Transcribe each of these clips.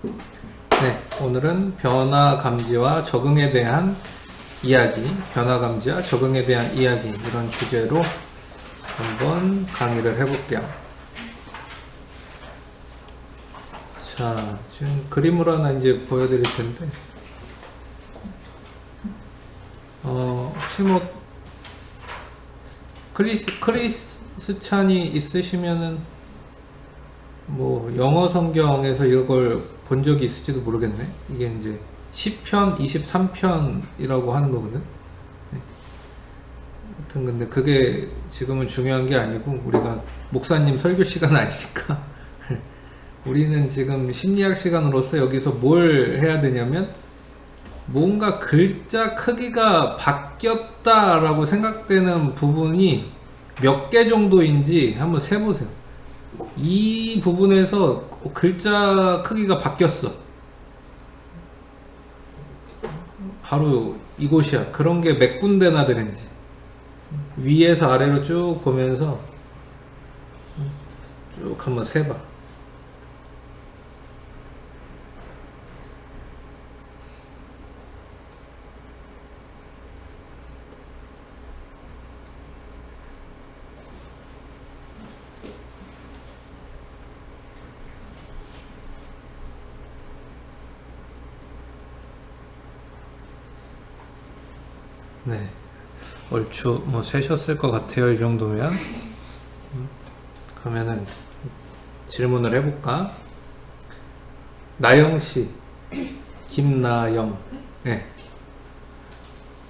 네, 오늘은 변화 감지와 적응에 대한 이야기, 변화 감지와 적응에 대한 이야기, 이런 주제로 한번 강의를 해볼게요. 자, 지금 그림을 하나 이제 보여드릴 텐데, 혹시 뭐, 크리스찬이 있으시면은, 뭐, 영어 성경에서 이걸 본 적이 있을지도 모르겠네. 이게 이제 10편, 23편이라고 하는 거거든. 네. 하여튼 근데 그게 지금은 중요한 게 아니고, 우리가 목사님 설교 시간 아니니까. 우리는 지금 심리학 시간으로서 여기서 뭘 해야 되냐면, 뭔가 글자 크기가 바뀌었다라고 생각되는 부분이 몇 개 정도인지 한번 세보세요. 이 부분에서 글자 크기가 바뀌었어. 바로 이곳이야. 그런 게 몇 군데나 되는지. 위에서 아래로 쭉 보면서 쭉 한번 세봐. 네, 얼추 뭐 세셨을 것 같아요. 이 정도면. 그러면은 질문을 해볼까? 나영 씨, 김나영, 네.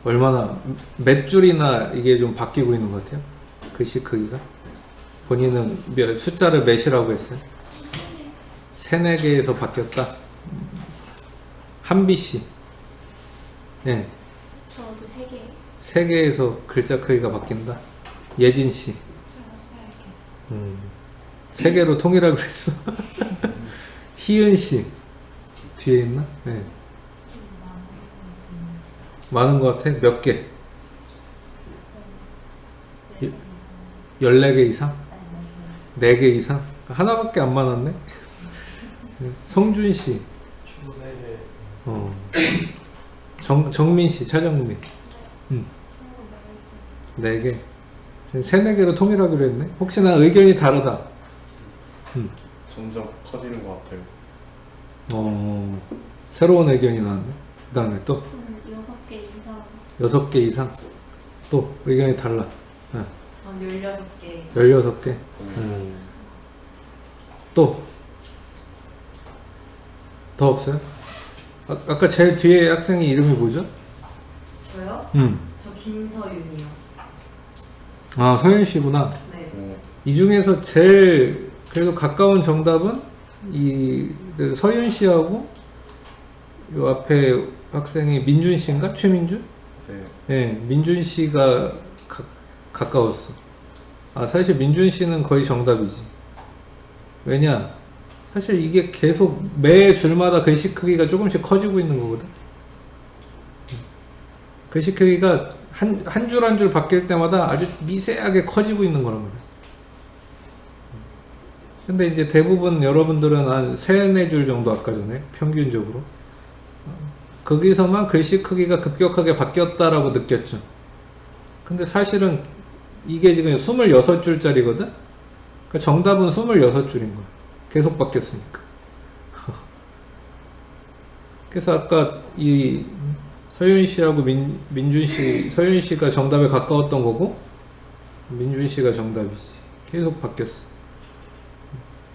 얼마나 몇 줄이나 이게 좀 바뀌고 있는 것 같아요? 글씨 크기가? 본인은 숫자를 몇이라고 했어요? 세네 개에서 바뀌었다. 한비 씨, 네. 저도 3개. 세 개에서 글자 크기가 바뀐다. 예진 씨, 세 개로 통일하기로 했어. 희은 씨, 뒤에 있나? 네. 많은 것 같아. 몇 개? 14개 이상? 4개 이상? 하나밖에 안 많았네. 성준 씨, 정민 씨, 차정민, 4개. 지금 3, 4개로 통일하기로 했네. 혹시나 의견이 다르다. 점점 커지는 것 같아요. 새로운 의견이 나왔네. 그 다음에 또 6개 이상. 6개 이상. 또 의견이 달라. 네. 전 16개. 16개. 또 더 없어요? 아까 제일 뒤에 학생이 이름이 뭐죠? 저요? 저 김서윤이요. 아, 서윤 씨구나. 네. 이 중에서 제일 그래도 가까운 정답은 이 서윤 씨하고 요 앞에 학생이 민준 씨인가? 최민준? 네. 네, 민준 씨가 가까웠어. 아, 사실 민준 씨는 거의 정답이지. 왜냐? 사실 이게 계속 매 줄마다 글씨 크기가 조금씩 커지고 있는 거거든. 글씨 크기가 한 줄 한 줄 바뀔 때마다 아주 미세하게 커지고 있는 거란 말이야. 근데 이제 대부분 여러분들은 한 3, 4줄 정도 아까 전에 평균적으로 거기서만 글씨 크기가 급격하게 바뀌었다라고 느꼈죠. 근데 사실은 이게 지금 26줄짜리거든? 그러니까 정답은 26줄인 거야. 계속 바뀌었으니까. 그래서 아까 이 서윤 씨하고 민준 씨, 서윤 씨가 정답에 가까웠던 거고, 민준 씨가 정답이지. 계속 바뀌었어.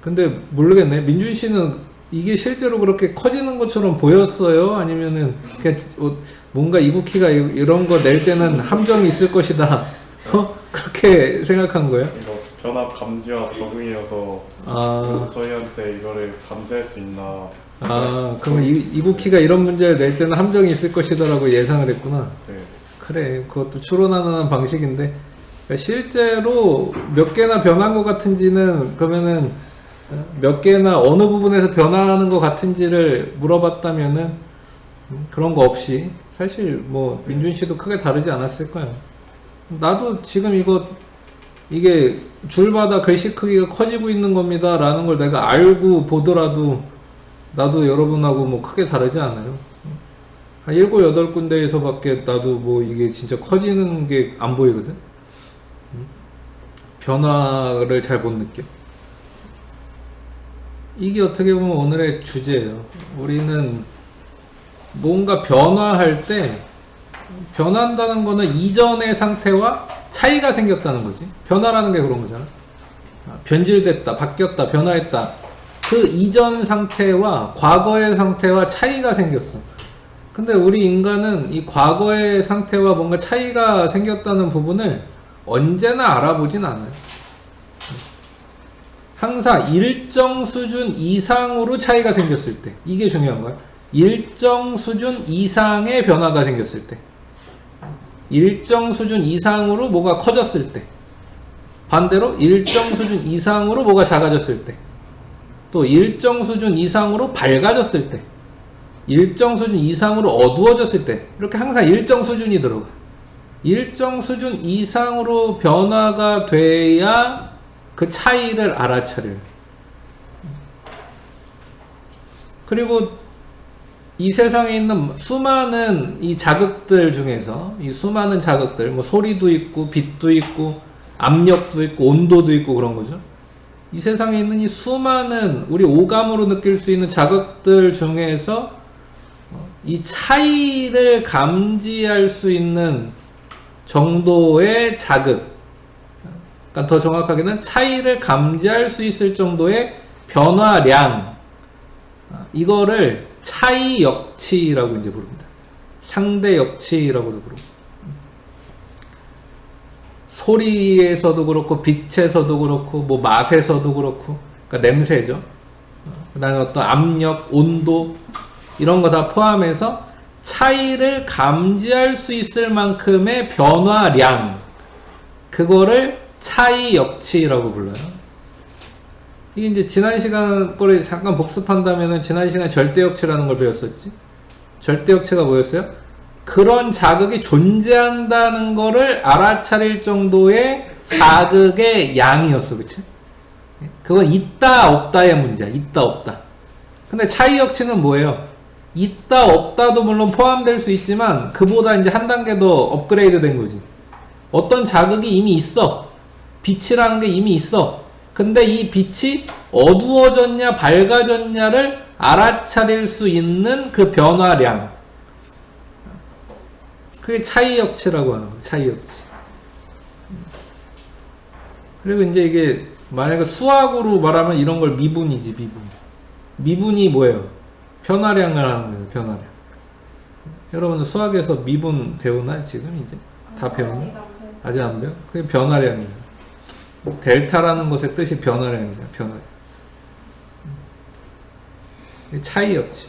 근데 모르겠네. 민준 씨는 이게 실제로 그렇게 커지는 것처럼 보였어요? 아니면은 그냥 뭔가 이북키가 이런 거 낼 때는 함정이 있을 것이다. 그렇게 생각한 거예요? 이거 변화 감지와 적응이어서 저희한테 이거를 감지할 수 있나. 그러면 이북키가 이런 문제를 낼 때는 함정이 있을 것이다라고 예상을 했구나. 네. 그래, 그것도 추론하는 방식인데, 그러니까 실제로 몇 개나 변한 것 같은지는, 그러면은 몇 개나 어느 부분에서 변화하는 것 같은지를 물어봤다면은 그런 거 없이 사실 뭐 민준 씨도 크게 다르지 않았을 거예요. 나도 지금 이게 줄마다 글씨 크기가 커지고 있는 겁니다 라는 걸 내가 알고 보더라도 나도 여러분하고 뭐 크게 다르지 않아요. 한 7, 8군데에서 밖에 나도 뭐 이게 진짜 커지는 게 안 보이거든. 변화를 잘 못 느껴. 이게 어떻게 보면 오늘의 주제예요. 우리는 뭔가 변화할 때 변한다는 거는 이전의 상태와 차이가 생겼다는 거지. 변화라는 게 그런 거잖아. 변질됐다, 바뀌었다, 변화했다. 그 이전 상태와 과거의 상태와 차이가 생겼어. 근데 우리 인간은 이 과거의 상태와 뭔가 차이가 생겼다는 부분을 언제나 알아보진 않아요. 항상 일정 수준 이상으로 차이가 생겼을 때, 이게 중요한 거야. 일정 수준 이상의 변화가 생겼을 때, 일정 수준 이상으로 뭐가 커졌을 때, 반대로 일정 수준 이상으로 뭐가 작아졌을 때, 또 일정 수준 이상으로 밝아졌을 때, 일정 수준 이상으로 어두워졌을 때, 이렇게 항상 일정 수준이 들어가. 일정 수준 이상으로 변화가 돼야 그 차이를 알아차려요. 그리고 이 세상에 있는 수많은 이 자극들 중에서, 이 수많은 자극들, 뭐 소리도 있고, 빛도 있고, 압력도 있고, 온도도 있고 그런 거죠. 이 세상에 있는 이 수많은 우리 오감으로 느낄 수 있는 자극들 중에서 이 차이를 감지할 수 있는 정도의 자극, 그러니까 더 정확하게는 차이를 감지할 수 있을 정도의 변화량, 이거를 차이 역치라고 이제 부릅니다. 상대 역치라고도 부르고, 소리에서도 그렇고 빛에서도 그렇고 뭐 맛에서도 그렇고, 그러니까 냄새죠. 그다음에 어떤 압력, 온도 이런 거 다 포함해서 차이를 감지할 수 있을 만큼의 변화량, 그거를 차이 역치라고 불러요. 이게 이제 지난 시간 거를 잠깐 복습한다면은 지난 시간에 절대 역치라는 걸 배웠었지. 절대 역치가 뭐였어요? 그런 자극이 존재한다는 거를 알아차릴 정도의 자극의 양이었어, 그치? 그건 있다 없다의 문제야. 있다 없다. 근데 차이 역치는 뭐예요? 있다 없다도 물론 포함될 수 있지만 그보다 이제 한 단계 더 업그레이드 된 거지. 어떤 자극이 이미 있어. 빛이라는 게 이미 있어. 근데 이 빛이 어두워졌냐 밝아졌냐를 알아차릴 수 있는 그 변화량, 그게 차이 역치라고 하는 거야. 차이 역치. 그리고 이제 이게 만약에 수학으로 말하면 이런 걸 미분이지. 미분. 미분이 뭐예요? 변화량을 하는 거예요. 변화량. 여러분은 수학에서 미분 배우나 지금 이제? 다 배웠나? 아직 안 배워? 그게 변화량이에요. 델타라는 것의 뜻이 변화량입니다. 변화량. 차이 역치.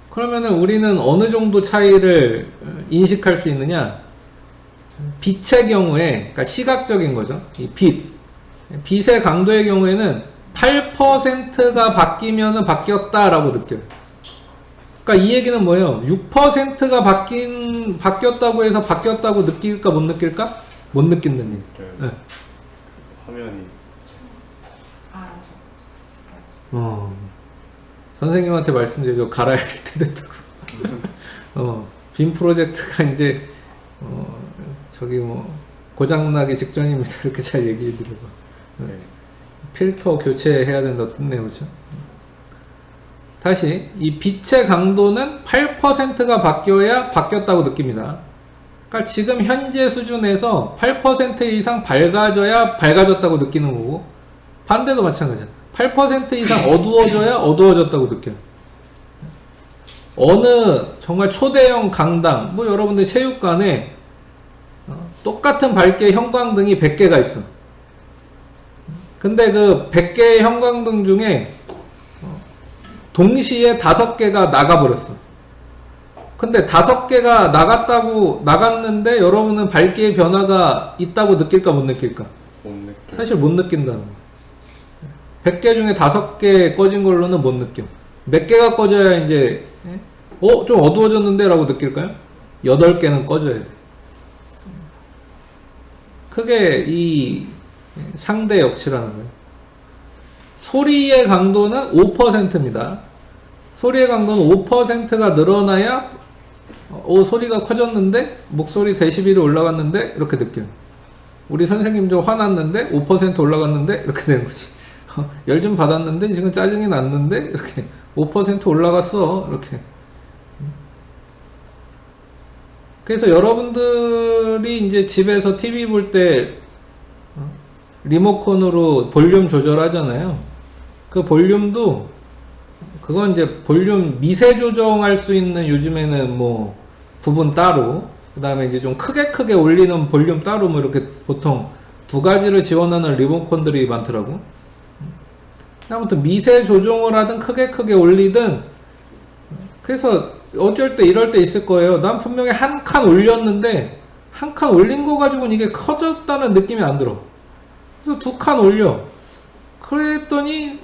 그러면은 우리는 어느 정도 차이를 인식할 수 있느냐? 빛의 경우에, 그러니까 시각적인 거죠. 이 빛의 강도의 경우에는 8%가 바뀌면은 바뀌었다라고 느껴요. 그러니까 이 얘기는 뭐예요? 6%가 바뀌었다고 해서 바뀌었다고 느낄까 못 느낄까? 못 느낀다는 얘기. 네. 화면이 선생님한테 말씀드려, 갈아야 될 때 됐다고. 빔 프로젝트가 이제 저기 뭐 고장나기 직전입니다. 이렇게 잘 얘기해 드려봐. 네. 필터 교체해야 된다 뜻네요, 그렇죠? 다시 이 빛의 강도는 8%가 바뀌어야 바뀌었다고 느낍니다. 그러니까 지금 현재 수준에서 8% 이상 밝아져야 밝아졌다고 느끼는 거고, 반대도 마찬가지야. 8% 이상 어두워져야 어두워졌다고 느껴요. 어느 정말 초대형 강당, 뭐 여러분들 체육관에 똑같은 밝기의 형광등이 100개가 있어. 근데 그 100개의 형광등 중에 동시에 5개가 나가버렸어. 근데 5개가 나갔는데 여러분은 밝기의 변화가 있다고 느낄까 못 느낄까? 못 느껴. 사실 못 느낀다는 거야. 100개 중에 5개 꺼진 걸로는 못 느껴. 몇 개가 꺼져야 이제 좀 어두워졌는데 라고 느낄까요? 8개는 꺼져야 돼. 그게 이 상대 역치라는 거예요. 소리의 강도는 5%입니다. 소리의 강도는 5%가 늘어나야 소리가 커졌는데 목소리 데시벨이 올라갔는데 이렇게 느껴요. 우리 선생님 좀 화났는데 5% 올라갔는데 이렇게 되는 거지. 열 좀 받았는데 지금 짜증이 났는데 이렇게 5% 올라갔어 이렇게. 그래서 여러분들이 이제 집에서 TV 볼 때 리모컨으로 볼륨 조절하잖아요. 그 볼륨도 그건 이제 볼륨 미세 조정할 수 있는 요즘에는 뭐 부분 따로, 그 다음에 이제 좀 크게 올리는 볼륨 따로 뭐 이렇게 보통 두 가지를 지원하는 리모컨들이 많더라고. 아무튼 미세 조정을 하든 크게 올리든, 그래서 어쩔 때 이럴 때 있을 거예요. 난 분명히 한 칸 올렸는데 한 칸 올린 거 가지고는 이게 커졌다는 느낌이 안 들어. 그래서 두 칸 올려. 그랬더니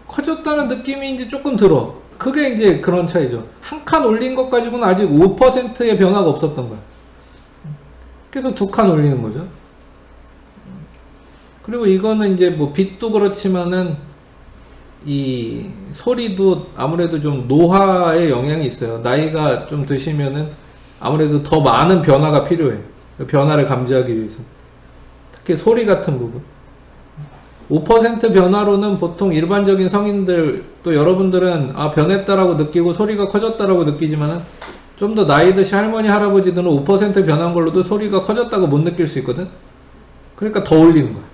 커졌다는 느낌이 이제 조금 들어. 그게 이제 그런 차이죠. 한 칸 올린 것 가지고는 아직 5%의 변화가 없었던 거야. 그래서 두 칸 올리는 거죠. 그리고 이거는 이제 뭐 빛도 그렇지만은 이 소리도 아무래도 좀 노화의 영향이 있어요. 나이가 좀 드시면은 아무래도 더 많은 변화가 필요해. 변화를 감지하기 위해서. 특히 소리 같은 부분. 5% 변화로는 보통 일반적인 성인들, 또 여러분들은 변했다라고 느끼고 소리가 커졌다라고 느끼지만은 좀 더 나이 드신 할머니 할아버지들은 5% 변한 걸로도 소리가 커졌다고 못 느낄 수 있거든. 그러니까 더 올리는 거야.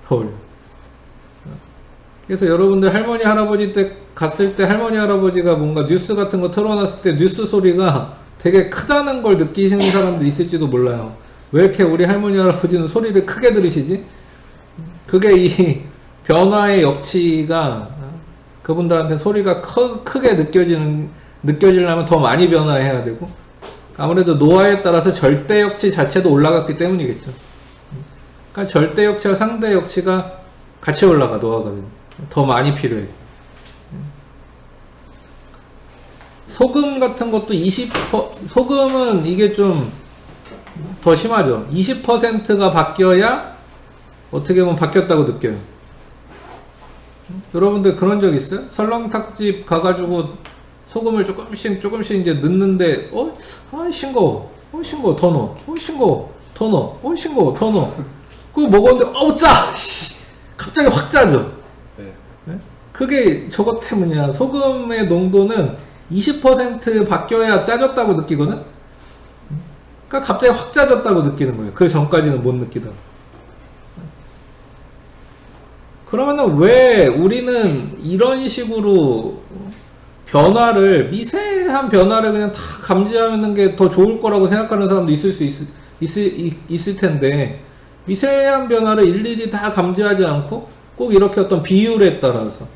더 올려. 그래서 여러분들 할머니 할아버지 때 갔을 때 할머니 할아버지가 뭔가 뉴스 같은 거 틀어놨을 때 뉴스 소리가 되게 크다는 걸 느끼시는 사람도 있을지도 몰라요. 왜 이렇게 우리 할머니 할아버지는 소리를 크게 들으시지? 그게 이 변화의 역치가 그분들한테 소리가 크게 느껴지려면 더 많이 변화해야 되고, 아무래도 노화에 따라서 절대 역치 자체도 올라갔기 때문이겠죠. 그러니까 절대 역치와 상대 역치가 같이 올라가, 노화가 되면. 더 많이 필요해. 소금 같은 것도 소금은 이게 좀 더 심하죠. 20%가 바뀌어야 어떻게 보면 바뀌었다고 느껴요. 여러분들 그런 적 있어요? 설렁탕집 가가지고 소금을 조금씩 이제 넣는데, 싱거워. 싱거워. 더 넣어. 싱거워. 더 넣어. 싱거워. 더 넣어. 그거 먹었는데, 짜! 갑자기 확 짜죠? 네? 그게 저것 때문이야. 소금의 농도는 20% 바뀌어야 짜졌다고 느끼거든? 그러니까 갑자기 확 짜졌다고 느끼는 거예요. 그 전까지는 못 느끼다가. 그러면은 왜 우리는 이런 식으로 변화를, 미세한 변화를 그냥 다 감지하는 게 더 좋을 거라고 생각하는 사람도 있을 텐데, 미세한 변화를 일일이 다 감지하지 않고 꼭 이렇게 어떤 비율에 따라서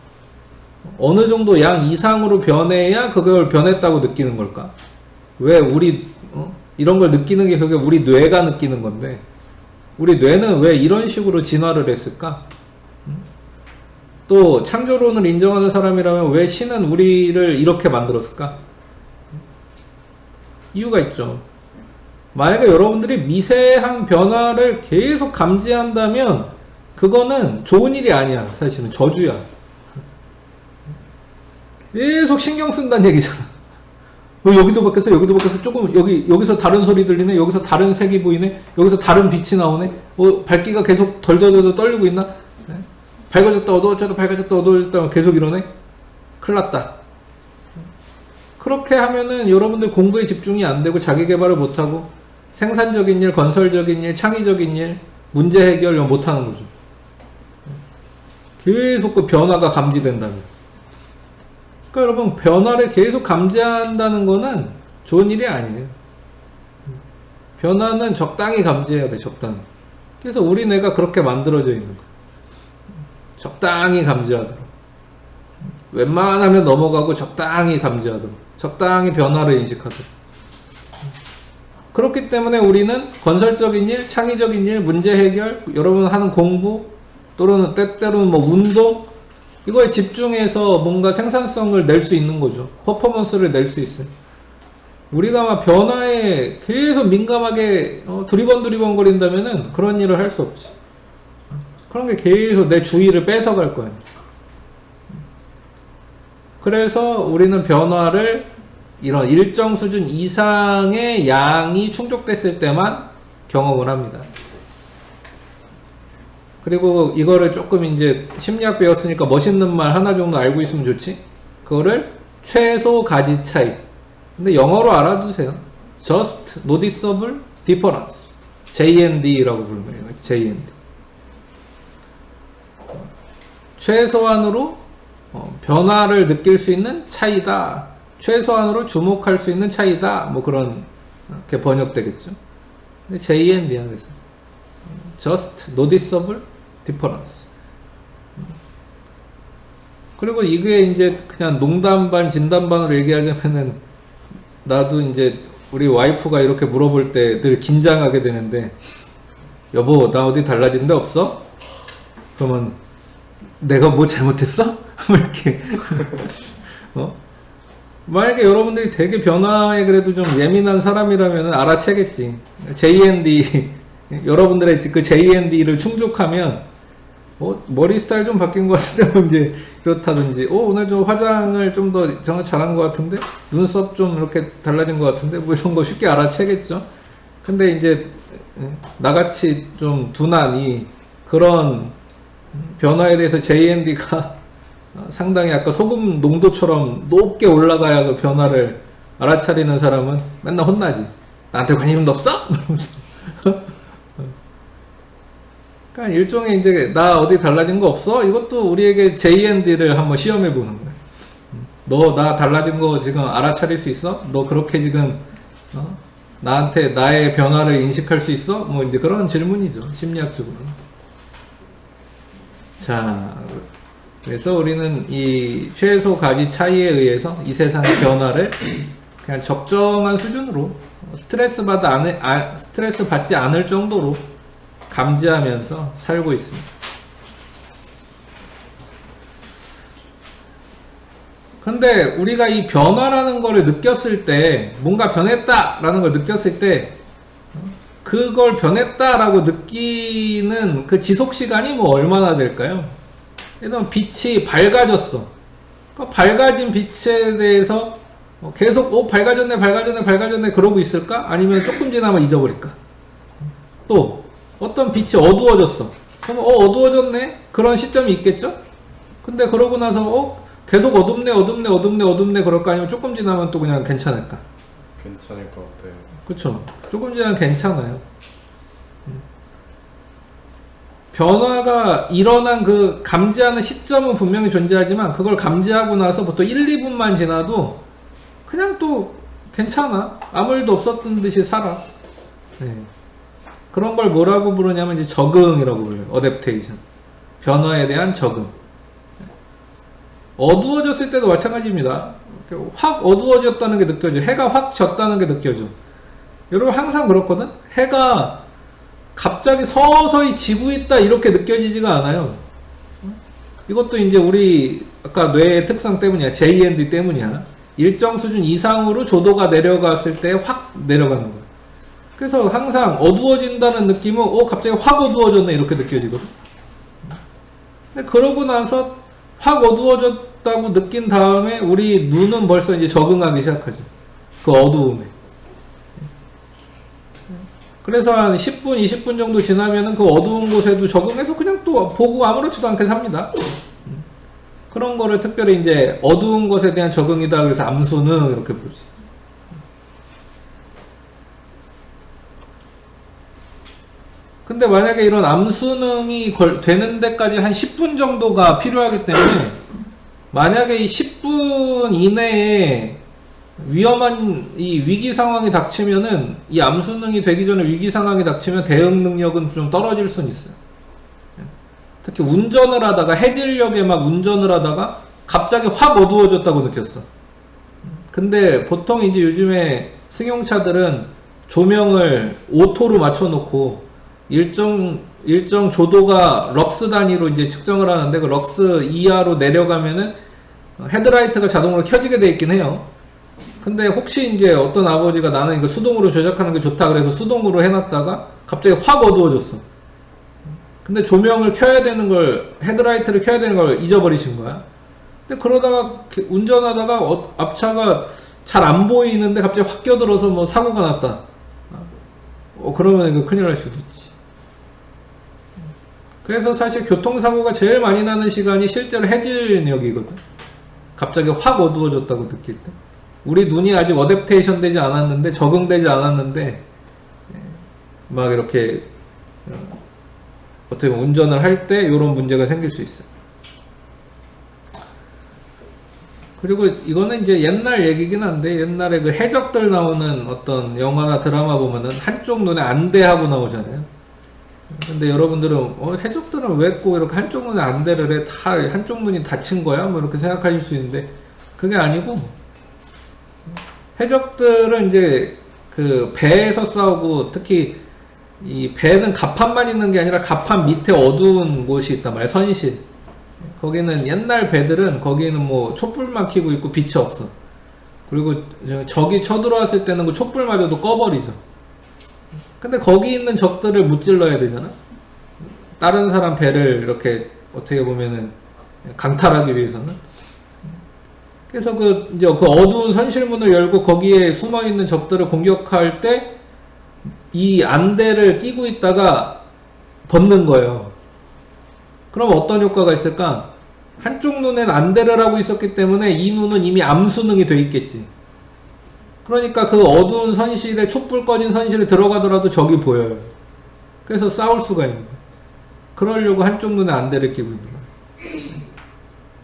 어느 정도 양 이상으로 변해야 그걸 변했다고 느끼는 걸까? 왜 우리 이런 걸 느끼는 게 그게 우리 뇌가 느끼는 건데, 우리 뇌는 왜 이런 식으로 진화를 했을까? 또 창조론을 인정하는 사람이라면 왜 신은 우리를 이렇게 만들었을까? 이유가 있죠. 만약에 여러분들이 미세한 변화를 계속 감지한다면 그거는 좋은 일이 아니야. 사실은 저주야. 계속 신경 쓴다는 얘기잖아. 여기도 바뀌었어. 조금 여기서 다른 소리 들리네. 여기서 다른 색이 보이네. 여기서 다른 빛이 나오네. 밝기가 계속 덜덜덜 떨리고 있나? 네? 밝아졌다 어두워졌다 계속 이러네. 큰일 났다. 그렇게 하면은 여러분들 공부에 집중이 안 되고 자기 개발을 못 하고 생산적인 일, 건설적인 일, 창의적인 일, 문제 해결 못 하는 거죠. 계속 그 변화가 감지된다면. 그러니까 여러분, 변화를 계속 감지한다는 거는 좋은 일이 아니에요. 변화는 적당히 감지해야 돼, 적당히. 그래서 우리 뇌가 그렇게 만들어져 있는 거예요. 적당히 감지하도록. 웬만하면 넘어가고 적당히 감지하도록. 적당히 변화를 인식하도록. 그렇기 때문에 우리는 건설적인 일, 창의적인 일, 문제 해결, 여러분 하는 공부, 또는 때때로는 뭐 운동, 이거에 집중해서 뭔가 생산성을 낼 수 있는 거죠. 퍼포먼스를 낼 수 있어요. 우리가 막 변화에 계속 민감하게 두리번 거린다면은 그런 일을 할 수 없지. 그런 게 계속 내 주의를 뺏어갈 거야. 그래서 우리는 변화를 이런 일정 수준 이상의 양이 충족됐을 때만 경험을 합니다. 그리고 이거를 조금 이제 심리학 배웠으니까 멋있는 말 하나 정도 알고 있으면 좋지. 그거를 최소 가지 차이. 근데 영어로 알아두세요. Just Noticeable Difference. JND라고 부르는 거예요. JND. 최소한으로 변화를 느낄 수 있는 차이다. 최소한으로 주목할 수 있는 차이다. 뭐 그런 게 번역되겠죠. 근데 JND야. 그래서 Just Noticeable Difference. 그리고 이게 이제 그냥 농담 반 진담 반으로 얘기하자면은 나도 이제 우리 와이프가 이렇게 물어볼 때 늘 긴장하게 되는데 여보 나 어디 달라진 데 없어? 그러면 내가 뭐 잘못했어? 뭐 이렇게 만약에 여러분들이 되게 변화에 그래도 좀 예민한 사람이라면 알아채겠지. JND 여러분들의 그 JND를 충족하면 머리 스타일 좀 바뀐 것 같은데 이제 그렇다든지 오늘 좀 화장을 좀 더 정말 잘한 것 같은데 눈썹 좀 이렇게 달라진 것 같은데 뭐 이런 거 쉽게 알아채겠죠. 근데 이제 나같이 좀 둔한 그런 변화에 대해서 JND가 상당히 아까 소금 농도처럼 높게 올라가야 그 변화를 알아차리는 사람은 맨날 혼나지. 나한테 관심도 없어? 그러니까 일종의 이제 나 어디 달라진 거 없어? 이것도 우리에게 JND를 한번 시험해 보는 거야. 너 나 달라진 거 지금 알아차릴 수 있어? 너 그렇게 지금 나한테 나의 변화를 인식할 수 있어? 뭐 이제 그런 질문이죠. 심리학적으로. 자, 그래서 우리는 이 최소 가지 차이에 의해서 이 세상의 변화를 그냥 적정한 수준으로 스트레스 받지 않을 정도로 감지하면서 살고 있습니다. 근데 우리가 이 변화라는 거를 느꼈을 때, 뭔가 변했다라는 걸 느꼈을 때, 그걸 변했다라고 느끼는 그 지속 시간이 뭐 얼마나 될까요? 일단 빛이 밝아졌어. 그러니까 밝아진 빛에 대해서 계속 밝아졌네 그러고 있을까? 아니면 조금 지나면 잊어버릴까? 또 어떤 빛이 어두워졌어. 그럼 어두워졌네? 그런 시점이 있겠죠? 근데 그러고 나서 계속 어둡네 그럴까? 아니면 조금 지나면 또 그냥 괜찮을까? 괜찮을 것 같아요. 그쵸. 조금 지나면 괜찮아요. 변화가 일어난 그 감지하는 시점은 분명히 존재하지만 그걸 감지하고 나서 보통 1, 2분만 지나도 그냥 또 괜찮아. 아무 일도 없었던 듯이 살아. 네. 그런 걸 뭐라고 부르냐면 이제 적응이라고 불러요. 어댑테이션. 변화에 대한 적응. 어두워졌을 때도 마찬가지입니다. 확 어두워졌다는 게 느껴져. 해가 확 졌다는 게 느껴져. 여러분 항상 그렇거든? 해가 갑자기 서서히 지고 있다 이렇게 느껴지지가 않아요. 이것도 이제 우리 아까 뇌의 특성 때문이야. JND 때문이야. 일정 수준 이상으로 조도가 내려갔을 때 확 내려가는 거야. 그래서 항상 어두워진다는 느낌은 갑자기 확 어두워졌네 이렇게 느껴지거든. 근데 그러고 나서 확 어두워졌다고 느낀 다음에 우리 눈은 벌써 이제 적응하기 시작하죠. 그 어두움에. 그래서 한 10분, 20분 정도 지나면은 그 어두운 곳에도 적응해서 그냥 또 보고 아무렇지도 않게 삽니다. 그런 거를 특별히 이제 어두운 것에 대한 적응이다. 그래서 암수능 이렇게 부르지. 근데 만약에 이런 암수능이 되는 데까지 한 10분 정도가 필요하기 때문에 만약에 이 10분 이내에 위험한 이 위기 상황이 닥치면은 이 암수능이 되기 전에 위기 상황이 닥치면 대응 능력은 좀 떨어질 수는 있어요. 특히 운전을 하다가 해질녘에 막 운전을 하다가 갑자기 확 어두워졌다고 느꼈어. 근데 보통 이제 요즘에 승용차들은 조명을 오토로 맞춰놓고 일정 조도가 럭스 단위로 이제 측정을 하는데 그 럭스 이하로 내려가면은 헤드라이트가 자동으로 켜지게 돼 있긴 해요. 근데 혹시 이제 어떤 아버지가 나는 이거 수동으로 조작하는 게 좋다 그래서 수동으로 해놨다가 갑자기 확 어두워졌어. 근데 조명을 켜야 되는 걸, 헤드라이트를 켜야 되는 걸 잊어버리신 거야. 근데 그러다가 운전하다가 앞차가 잘 안 보이는데 갑자기 확 껴들어서 뭐 사고가 났다. 그러면 이거 큰일 날 수도 있지. 그래서 사실 교통사고가 제일 많이 나는 시간이 실제로 해질녘이거든. 갑자기 확 어두워졌다고 느낄 때. 우리 눈이 아직 어댑테이션 되지 않았는데, 적응되지 않았는데, 막 이렇게, 어떻게 보면 운전을 할 때 이런 문제가 생길 수 있어요. 그리고 이거는 이제 옛날 얘기긴 한데, 옛날에 그 해적들 나오는 어떤 영화나 드라마 보면은 한쪽 눈에 안대하고 나오잖아요. 근데 여러분들은 해적들은 왜 꼭 이렇게 한쪽 눈에 안대를 해? 다 한쪽 눈이 다친 거야? 뭐 이렇게 생각하실 수 있는데, 그게 아니고, 해적들은 이제 그 배에서 싸우고, 특히 이 배는 갑판만 있는 게 아니라 갑판 밑에 어두운 곳이 있단 말이야. 선실. 거기는 옛날 배들은 거기는 뭐 촛불만 켜고 있고 빛이 없어. 그리고 적이 쳐들어왔을 때는 그 촛불마저도 꺼버리죠. 근데 거기 있는 적들을 무찔러야 되잖아. 다른 사람 배를 이렇게 어떻게 보면은 강탈하기 위해서는. 그래서 이제 그 어두운 선실문을 열고 거기에 숨어 있는 적들을 공격할 때 이 안대를 끼고 있다가 벗는 거예요. 그럼 어떤 효과가 있을까? 한쪽 눈엔 안대를 하고 있었기 때문에 이 눈은 이미 암수능이 돼 있겠지. 그러니까 그 어두운 선실에, 촛불 꺼진 선실에 들어가더라도 적이 보여요. 그래서 싸울 수가 있는 거예요. 그러려고 한쪽 눈에 안대를 끼고 있는 거예요.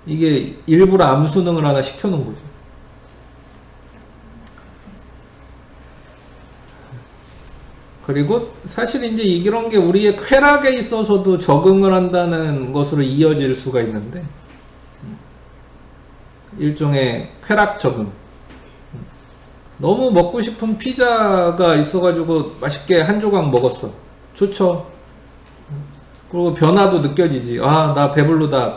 이게 일부러 암수능을 하나 시켜놓은 거죠. 그리고 사실 이제 이런 게 우리의 쾌락에 있어서도 적응을 한다는 것으로 이어질 수가 있는데, 일종의 쾌락 적응. 너무 먹고 싶은 피자가 있어가지고 맛있게 한 조각 먹었어. 좋죠. 그리고 변화도 느껴지지. 아, 나 배부르다.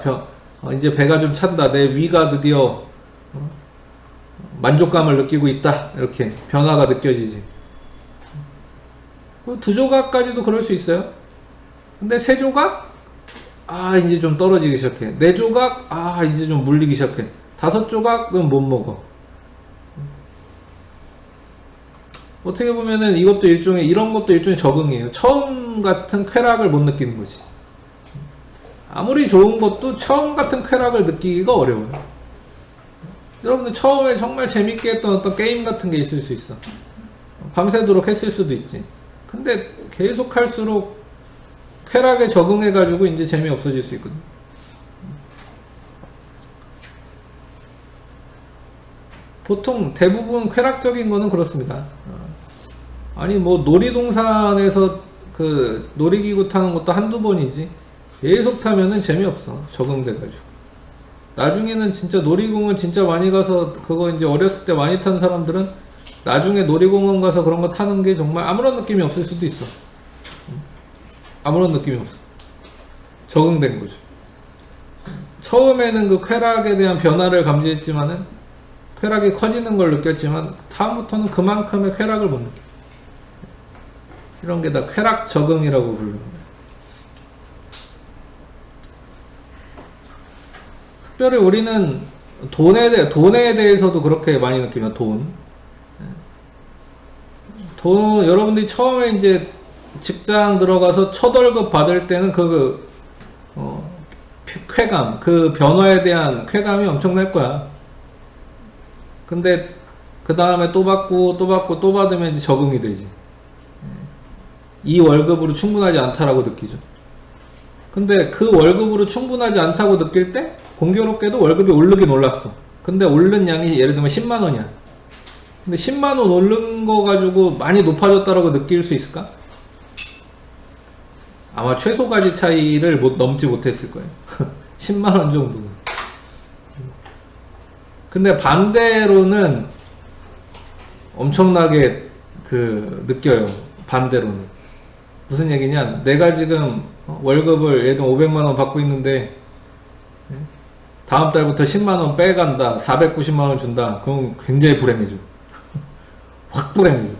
이제 배가 좀 찬다. 내 위가 드디어 만족감을 느끼고 있다. 이렇게 변화가 느껴지지. 두 조각까지도 그럴 수 있어요. 근데 세 조각? 아, 이제 좀 떨어지기 시작해. 네 조각? 아, 이제 좀 물리기 시작해. 다섯 조각은 못 먹어. 어떻게 보면은 이런 것도 일종의 적응이에요. 처음 같은 쾌락을 못 느끼는 거지. 아무리 좋은 것도 처음 같은 쾌락을 느끼기가 어려워요. 여러분들 처음에 정말 재밌게 했던 어떤 게임 같은 게 있을 수 있어. 밤새도록 했을 수도 있지. 근데 계속 할수록 쾌락에 적응해가지고 이제 재미없어질 수 있거든. 보통 대부분 쾌락적인 거는 그렇습니다. 아니 뭐 놀이동산에서 그 놀이기구 타는 것도 한두 번이지 계속 타면은 재미없어. 적응돼가지고. 나중에는 진짜 놀이공원 진짜 많이 가서 그거 이제 어렸을 때 많이 탄 사람들은 나중에 놀이공원 가서 그런 거 타는 게 정말 아무런 느낌이 없을 수도 있어. 아무런 느낌이 없어. 적응된 거죠. 처음에는 그 쾌락에 대한 변화를 감지했지만은 쾌락이 커지는 걸 느꼈지만 다음부터는 그만큼의 쾌락을 못 느껴. 이런 게 다 쾌락 적응이라고 부르는 거예요. 특별히 우리는 돈에 대해서도 그렇게 많이 느끼면 여러분들이 처음에 이제 직장 들어가서 첫 월급 받을 때는 쾌감, 그 변화에 대한 쾌감이 엄청날 거야. 근데 그 다음에 또 받고 또 받으면 이제 적응이 되지. 이 월급으로 충분하지 않다라고 느끼죠. 근데 그 월급으로 충분하지 않다고 느낄 때 공교롭게도 월급이 오르긴 올랐어. 근데 오른 양이 예를 들면 10만 원이야. 근데 10만 원 오른 거 가지고 많이 높아졌다라고 느낄 수 있을까? 아마 최소 가지 차이를 넘지 못했을 거예요. 10만 원 정도는. 근데 반대로는 엄청나게 느껴요. 반대로는. 무슨 얘기냐? 내가 지금 월급을 예를 들면 500만 원 받고 있는데 다음 달부터 10만 원 빼간다. 490만 원 준다. 그럼 굉장히 불행해져. 확 불행해져.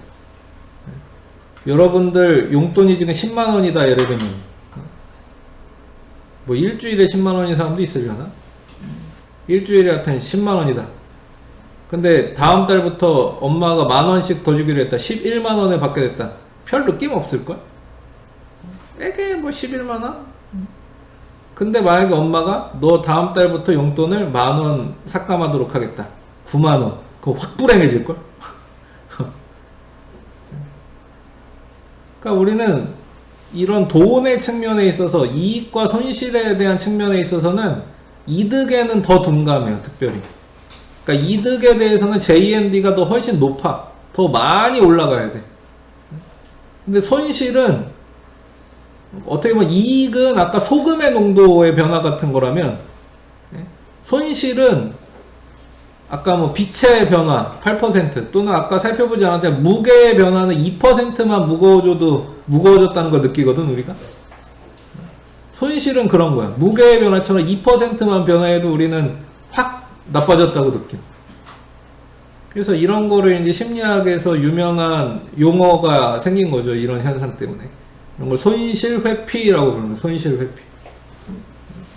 여러분들 용돈이 지금 10만 원이다. 예를 들면 뭐 일주일에 10만 원인 사람도 있으려나? 일주일에 하여튼 10만원이다. 근데 다음 달부터 엄마가 만원씩 더 주기로 했다. 11만원에 받게 됐다. 별 느낌 없을걸? 에게 뭐 11만원? 근데 만약에 엄마가 너 다음 달부터 용돈을 만원 삭감하도록 하겠다. 9만원. 그거 확 불행해질걸? 그러니까 우리는 이런 돈의 측면에 있어서 이익과 손실에 대한 측면에 있어서는 이득에는 더 둔감해요. 특별히. 그러니까 이득에 대해서는 JND가 더 훨씬 높아. 더 많이 올라가야 돼. 근데 손실은 어떻게 보면 이익은 아까 소금의 농도의 변화 같은 거라면 손실은 아까 뭐 빛의 변화 8% 또는 아까 살펴보지 않았지만 무게의 변화는 2%만 무거워졌다는 걸 느끼거든 우리가. 손실은 그런 거야. 무게의 변화처럼 2%만 변화해도 우리는 확 나빠졌다고 느낌. 그래서 이런 거를 이제 심리학에서 유명한 용어가 생긴 거죠. 이런 현상 때문에. 이런 걸 손실 회피라고 부르는 거예요. 손실 회피.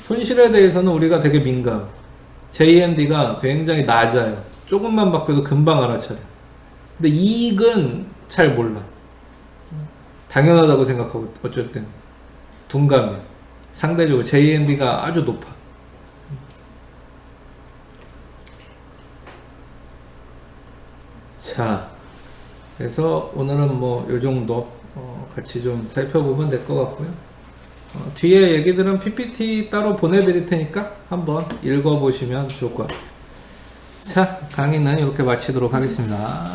손실에 대해서는 우리가 되게 민감. JND가 굉장히 낮아요. 조금만 바뀌어도 금방 알아차려. 근데 이익은 잘 몰라. 당연하다고 생각하고 어쩔 땐 둔감해. 상대적으로 JND가 아주 높아. 자, 그래서 오늘은 뭐 요 정도 같이 좀 살펴보면 될 것 같고요. 뒤에 얘기들은 PPT 따로 보내드릴 테니까 한번 읽어보시면 좋을 것 같아요. 자, 강의는 이렇게 마치도록 하겠습니다.